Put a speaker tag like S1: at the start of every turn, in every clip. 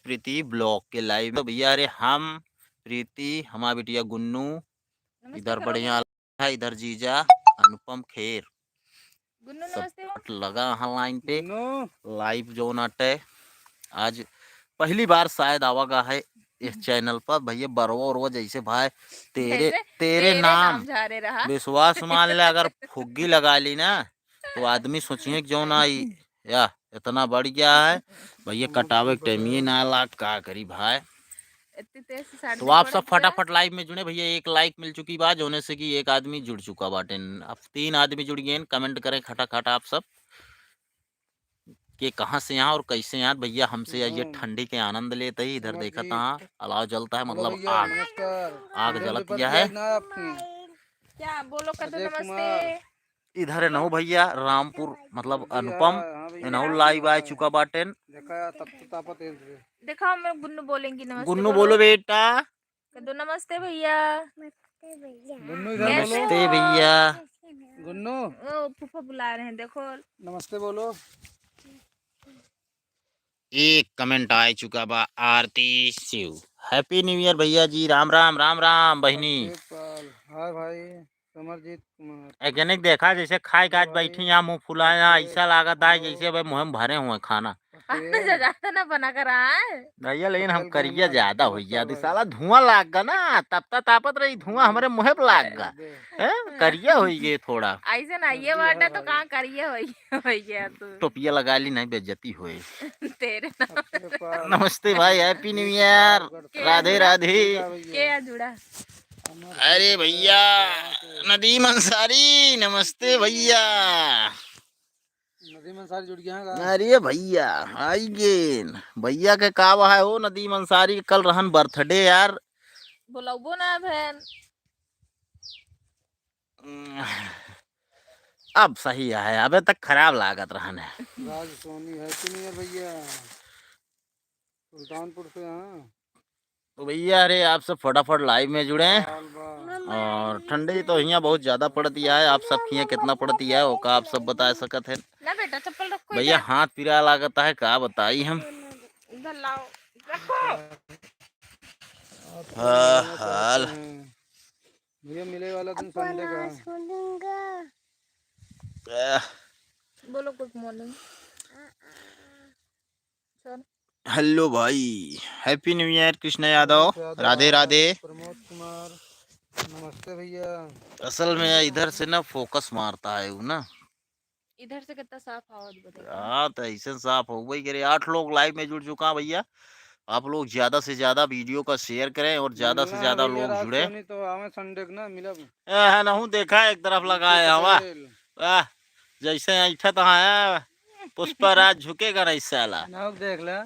S1: प्रीति blog के live में। तो भैया अरे हम प्रीति हमारा बिटिया गुन्नू
S2: नमस्ते
S1: इधर
S2: करो
S1: बढ़िया
S2: बे।
S1: है, इधर जीजा अनुपम खेर
S2: गुन्नू
S1: सब
S2: नमस्ते हो।
S1: लगा यहाँ लाइन पे
S3: गुन्नू
S1: लाइव जो नाटे आज पहली बार शायद आवागा है इस चैनल पर। भैया बरवा उरवा जैसे भाई तेरे
S2: जैसे
S1: तेरे
S2: तेरे
S1: नाम
S2: नाम झारे रहा।
S1: विश्वास मान ले, अगर फुग्गी लगा ली ना तो आदमी सोचिए कि जो ना या इतना बढ़ गया है। भैया कटावे के टाइम ये ना लाग का करी भाई।
S2: इतनी तेज से साड़ी
S1: तो
S2: नहीं
S1: आप सब
S2: पड़ती है।
S1: फटाफट लाइव में जुड़े भैया। एक लाइक मिल चुकी बात होने से कि एक आदमी जुड़ चुका बाटे। अब 3 आदमी जुड़ गए। कमेंट करें खटाखट आप सब कि कहाँ से यहाँ और कैसे यहाँ। भैया हमसे ये ठंडी के आनंद लेते ही इधर देखा था अलाव जलता है,
S3: हेलो
S1: मतलब
S3: भैया
S1: आग
S3: नमस्कार।
S1: आग
S3: इंडियन
S1: जलत
S3: पेपर
S1: गया
S3: की
S1: है।
S3: आज ना आपकी
S2: क्या बोलो कर दो
S3: अजय
S2: नमस्ते।
S3: कुमार
S1: इधर है नहो भैया रामपुर मतलब
S3: जी
S1: अनुपम
S3: हाँ भैया
S1: नहो लाइव आ चुका बाटे।
S3: देखा तब तो तापत है
S2: दिखाओ मैं गुन्नू बोलेंगी नमस्ते
S1: गुन्नू
S2: बोलो।
S1: बोलो बेटा।
S2: कर दो नमस्ते भैया।
S3: गुन्नू इधर बोलो
S1: नमस्ते भैया।
S3: गुन्नू
S2: ओ फूफा बुला रहे हैं देखो।
S3: नमस्ते बोलो।
S1: एक कमेंट आ चुका बा आरती शिव। हैप्पी न्यू ईयर भैया जी। राम राम राम राम बहनी।
S3: अभिषेक पाल हाय भाई। समरजीत कुमार
S1: एगेनिक देखा जैसे खाए काज बैठी यहाँ मुंह फुलाया ऐसा लागत है जैसे भाई मुँह में भरे हुए खाना।
S2: खाना
S3: पटेल
S2: ज्यादा ना बना कर आए।
S1: भैया लेकिन हम
S3: पटेल
S1: करिया
S3: गेमर
S1: ज्यादा हो
S3: नमस्कार
S1: जाती
S3: भाई।
S1: साला धुआं लाग गा ना तब तक तापत रही धुआं हमारे मुँह पे लाग गा।
S3: दे
S1: करिया हो गए थोड़ा।
S2: ऐसे ना ये
S3: मर्जी
S2: बात है
S3: है
S2: तो
S3: भाई।
S2: कहाँ करिए भैया तू।
S1: टोपिया लगा ली नहीं बेइज्जती हुए।
S2: तेरे नाम
S3: अक्षय पाल
S1: नमस्ते भाई हैप्पी न्यू ईयर।
S2: के
S1: राधे
S2: जुड़ा
S1: राधे।
S3: ठीक है भैया।
S2: के जुड़ा।
S3: अमर
S1: अरे भैया नदीम अंसारी नमस्ते भैया।
S3: नदीम अंसारी जुड़ गया है
S1: अरे भैया आइए भैया के कावा है वो नदीम अंसारी कल रहन बर्थडे यार।
S2: बुलाओ ना बहन।
S1: अब सही है अबे तक खराब लागत रहन है।
S3: राज सोनी हैप्पी न्यू ईयर भैया सुल्तानपुर से। हाँ
S1: तो भैया अरे आप सब फटाफट लाइव में जुड़े हैं।
S3: बाल बाल
S1: और ठंडी तो यहाँ बहुत ज्यादा पड़ती है। आप सब यहाँ कितना पड़ती है वो का आप सब बता सकत है।
S2: ना बेटा चप्पल रखो
S1: भैया
S2: इधर।
S1: हाथ पिरा लागता है का बताई हम।
S2: इधर लाओ रखो।
S3: आप क्या जानना चाहते
S1: हाल
S3: हैं भैया मिले वाला दिन संडे का।
S2: बोलो गुड मॉर्निंग।
S1: हेलो भाई happy new year Krishna Yadav Radhe Radhe.
S3: Pramod Kumar नमस्ते भैया।
S1: असल में इधर से ना फोकस मारता है वो ना।
S2: इधर से कितना साफ आवाज बनेगा।
S1: हाँ तो ऐसे साफ हो गई करे। 8 लोग लाइव में जुड़ चुका भैया। आप लोग ज्यादा से ज्यादा वीडियो का शेयर करें और ज्यादा से
S3: मिलना है
S1: ज्यादा
S3: भैया
S1: लोग
S3: राज
S1: जुड़े।
S3: सोनी तो आवे संडे को ना मिला
S1: नहूं देखा एक तरफ लगाए हवा
S3: पटेल
S1: जैसे ऐठा तो है पुष्पराज झुकेगा नहीं साला।
S3: ना देख ले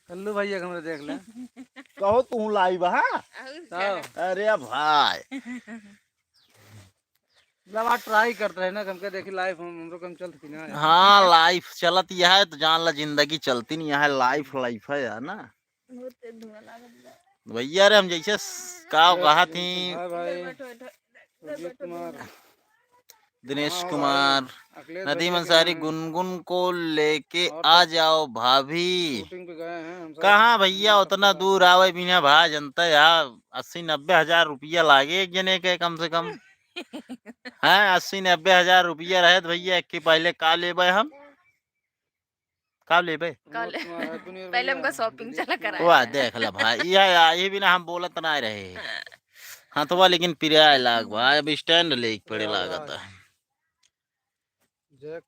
S3: कल्लू भैया हमरे देख ले
S1: कहो तू लाइव हाँ। अरे भाई
S3: मतलब आप ट्राई करते रहे ना हमके देखी लाइव हमरो कम चलती ना।
S1: हाँ लाइफ चलत यह है तो जान ला जिंदगी चलती नहीं है। लाइफ लाइफ है यार ना
S2: बहुत तेज धुआं लागत
S1: भैया। रे हम जैसे का कहा थी
S3: हाय भाई
S2: बैठो बैठो
S3: सुजीत कुमार
S1: दिनेश
S3: हाँ
S1: कुमार
S3: भाई अखिलेश
S1: नदीम
S3: भैया
S1: अंसारी
S3: के
S1: गुनगुन को लेके
S3: और
S1: आ जाओ भाभी।
S3: शूटिंग पे गए हैं हम सब।
S1: कहाँ भैया उतना दूर आवे बिना भा जनता यार 80-90 हजार रुपया लागे एक जने के कम से कम है। 80-90 हजार रुपया रहे तो भैया एक के पहले का लेबे हम का लेबे।
S2: कल
S3: Pramod Kumar happy new year
S2: पहले
S3: भैया।
S2: हमको शॉपिंग चला
S3: कुमार
S2: कराया
S1: वाह देख ला भाई ये भी ना हम बोलत ना रहे। हाँ तो वह लेकिन पिराया लाग भाई अब स्टैंड ले पड़े लागत है।
S3: जय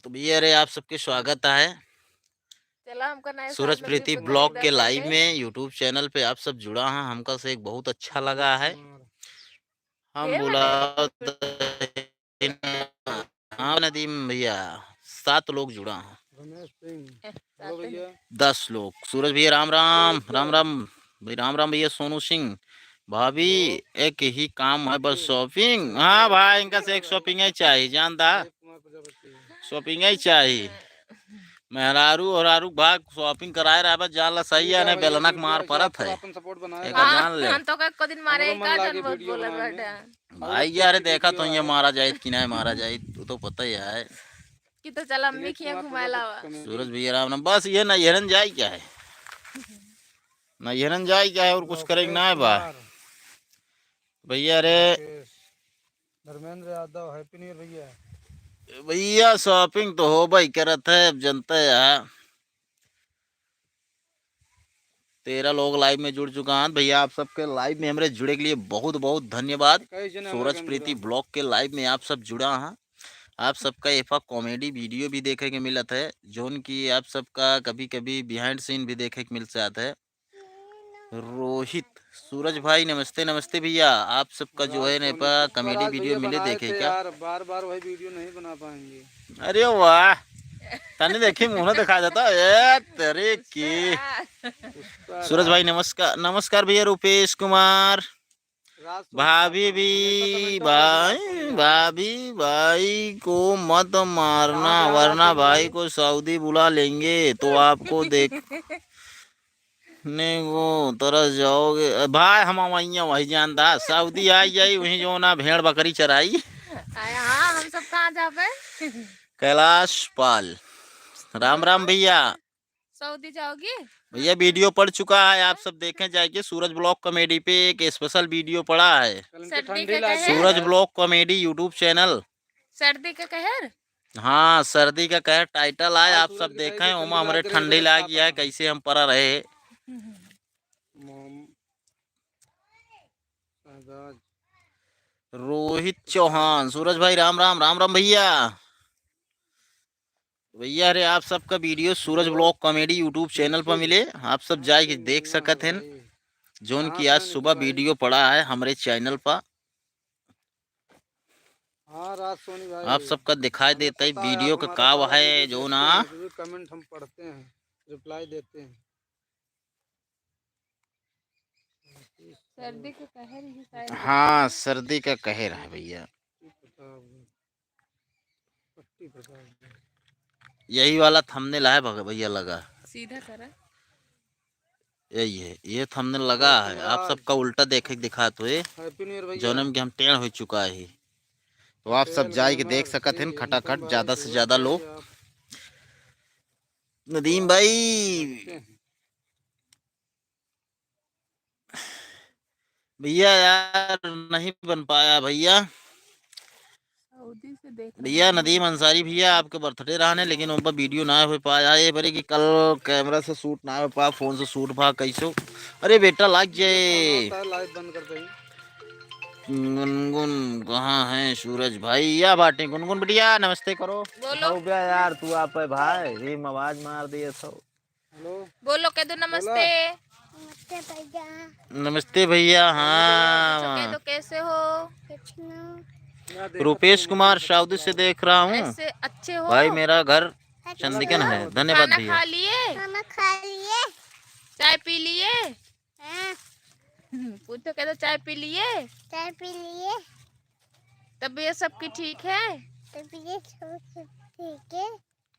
S1: तो भैया अरे आप सबके स्वागत है
S2: चला हमको नए साल
S1: सूरज
S2: में
S1: प्रीति
S2: गिफ्ट
S1: ब्लॉग
S2: खरीदा
S1: के लाइव
S2: पहले।
S1: में यूट्यूब चैनल पे आप सब जुड़ा है। हमका से एक बहुत अच्छा लगा है। हम
S2: के
S1: बोला
S2: बने
S1: हाँ नदीम भैया 7 लोग जुड़ा हैं।
S3: रमेश सिंह हेलो
S2: साथ में।
S3: भैया
S1: 10 लोग सूरज भैया राम राम राम राम भाई राम राम भैया सोनू सिंह भाभी एक ही काम है बस शॉपिंग। हाँ भाई इनका से एक शॉपिंग ही चाहिए जानता
S3: अजय कुमार प्रजापति
S1: शॉपिंग ही चाहिए। मेहरारू और आरू भाग शॉपिंग कराए रहा बस जान ला सही
S3: ठीक
S1: है ना
S3: भैया
S1: बेलनक मार
S3: वीडियो
S1: परत
S3: सब
S1: है
S3: अपन सपोर्ट बनाए
S1: एक
S3: रहे
S1: जान ले।
S2: हम तो को दिन मारे
S3: हमरो मन
S2: का
S3: लागे
S2: जन बहुत
S3: वीडियो
S2: बोलत
S3: बनाए में।
S2: बैठे।
S1: भाई यार देखा तो ये मारा जाए कि नहीं मारा जाए तू तो पता ही है।
S2: कि तो चल हम भी
S3: दिलीप
S2: खिया
S3: कुमार
S2: घुमाए लावा
S3: कॉमेडी।
S1: सूरज भैया राम राम। बस ये नैहरन जाए क्या है, नैहरन जाए क्या है और कुछ करेंगे ना है बा
S3: कुमार,
S1: भैया। अरे
S3: Rakesh, Dharmendra Yadav, happy new year भैया।
S1: भैया शॉपिंग तो हो भाई करत है, अब जनता है 13 लोग लाइव में जुड़ चुका हैं भैया। आप सबके लाइव में हमारे जुड़े के लिए बहुत बहुत धन्यवाद।
S3: कई जने हमारे
S1: सूरज
S3: गन
S1: प्रीति
S3: जुड़ा।
S1: ब्लॉग के लाइव में आप सब जुड़ा हैं। आप सबका एफा कॉमेडी वीडियो भी देखे के मिलत है, जोन की आप सबका कभी कभी बिहाइंड सीन भी देखे के मिल जाता है। रोहित, सूरज भाई नमस्ते नमस्ते भैया। आप सबका जो है
S3: राज सोनी,
S1: नेपा
S3: पर
S1: कॉमेडी
S3: आज
S1: वीडियो
S3: भैया
S1: मिले
S3: बनाए
S1: देखे
S3: थे
S1: क्या?
S3: यार, बार बार वही वीडियो नहीं बना पाएंगे।
S1: अरे वाह, तने देखी मुंह दिखा जाता है तेरे की।
S3: पुष्पा
S1: सूरज भाई
S3: राज,
S1: नमस्कार। नमस्कार भैया रुपेश कुमार।
S3: राज सोनी
S1: भाभी
S3: पापा, हमेशा
S1: भी
S3: कमेंट वाला भी राज सोनी
S1: भाई,
S3: यार।
S1: भाभी भाई को मत मारना,
S3: कहाँ से आ
S1: वरना
S3: राज सोनी
S1: भाई
S3: भाई?
S1: को सऊदी बुला लेंगे तो आपको देखने को तरस जाओगे भाई। हम वही जानता सऊदी आई जाई वही जो ना भेड़ बकरी चराई।
S2: हाँ हम सब कहाँ जावे
S1: कैलाश पाल राम राम भैया।
S2: सऊदी जाओगी
S1: भैया वीडियो पड़ चुका है, आप सब देखें जाइए। सूरज ब्लॉग कॉमेडी पे एक स्पेशल वीडियो पड़ा है।
S3: कल इनके
S2: सर्दी
S3: ठंडी
S2: का
S3: लाग
S2: कहर?
S3: गई
S1: सूरज
S3: है।
S1: Blog comedy YouTube channel.
S2: सर्दी का कहर
S1: हाँ सर्दी का कहर टाइटल आए,
S3: हाँ,
S1: आप
S3: सूरज
S1: सब
S3: की
S1: देखें।
S3: ठंडी
S1: ओमा हमारे
S3: लाग रही
S1: ठंडी
S3: है,
S1: लागी है,
S3: पापा।
S1: कैसे हम परा रहे।
S3: मोम- शहजाद,
S1: रोहित चौहान, सूरज भाई राम राम। राम राम भैया। भैया अरे आप सबका वीडियो सूरज ब्लॉग कॉमेडी यूट्यूब चैनल पर मिले, आप सब जाके देख
S3: मुन्ना
S1: सकत हैं।
S3: भाई।
S1: जोन
S3: कहाँ
S1: की
S3: से
S1: आज
S3: हैं
S1: सुबह
S3: नितिन भाई?
S1: वीडियो पड़ा है हमारे चैनल पर,
S3: हाँ राज सोनी भाई,
S1: आप सबका दिखाई
S3: हमें
S1: देता है
S3: पता है
S1: वीडियो
S3: आप
S1: का
S3: हमारा
S1: काव
S3: सारा
S1: है
S3: वीडियो
S1: जो
S3: देखते
S1: ना।
S3: हैं, जो भी कमेंट हम पढ़ते हैं, रिप्लाई देते हैं।
S2: सर्दी का कहर ही शायद
S1: हाँ सर्दी का कहर है भैया।
S3: पट्टी प्रताप,
S1: यही वाला थंबनेल है भैया लगा,
S2: सीधा करा
S1: यही है, ये थंबनेल लगा है। आप सबका उल्टा देखे दिखा तो ये
S3: हैप्पी न्यू ईयर भैया।
S1: जन्म के हम टेढ़ हो चुका है, तो आप सब
S3: पटेल,
S1: जाके देख
S3: ग्लैमर,
S1: सकत हैं
S3: श्री,
S1: खटाखट
S3: अनुपम
S1: ज्यादा
S3: भाई,
S1: से
S3: जोर
S1: ज्यादा लोग।
S3: करिए आप।
S1: नदीम
S3: रखते
S1: भाई
S3: हैं।
S1: भैया यार नहीं बन पाया भैया।
S2: सऊदी से देख रहे
S1: भैया
S2: हैं।
S1: नदीम अंसारी भैया आपके बर्थडे रहने, लेकिन उन पर वीडियो ना हो पाया। ये बरे कि कल कैमरा से शूट ना हो पाया, फोन से शूट पा कैसे। अरे बेटा लग जाए।
S3: होता है, लाइव बंद कर देंगे।
S1: गुनगुन कहाँ है सूरज भाई? या बाटे गुनगुन बिटिया नमस्ते करो।
S2: बोलो।
S1: हो गया यार तू आप है भाई, रिम आवाज मार दिए सो।
S3: हेलो,
S2: बोलो कह दो नमस्ते
S1: नमस्ते भैया।
S2: पूछो कह
S1: हाँ
S2: दो कैसे हो
S3: मैं देखा
S1: रुपेश
S3: तो
S1: कुमार
S3: हूँ,
S1: सऊदी से देख रहा हूँ
S2: ऐसे अच्छे हो
S1: भाई। मेरा घर चंदिकन है। धन्यवाद
S2: खाना
S1: भैया।
S2: खा लिए चाय पी लिए पूछो कह दो चाय पी लिए तबीयत सबकी ठीक है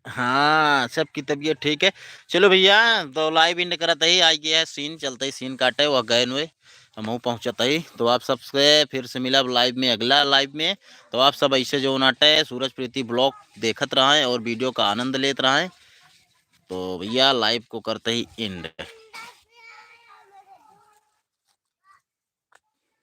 S1: हाँ सबकी तबीयत ठीक है। चलो भैया तो लाइव इन करत ही आ गया है सीन, चलते ही सीन काटे वह गए हुए हम पहुँचता ही। तो आप सबसे फिर से मिला लाइव में, अगला लाइव में। तो आप सब ऐसे जो नाटे सूरज प्रीति ब्लॉग देखत रहें और वीडियो का आनंद लेते रहें। तो भैया लाइव को करते ही एंड।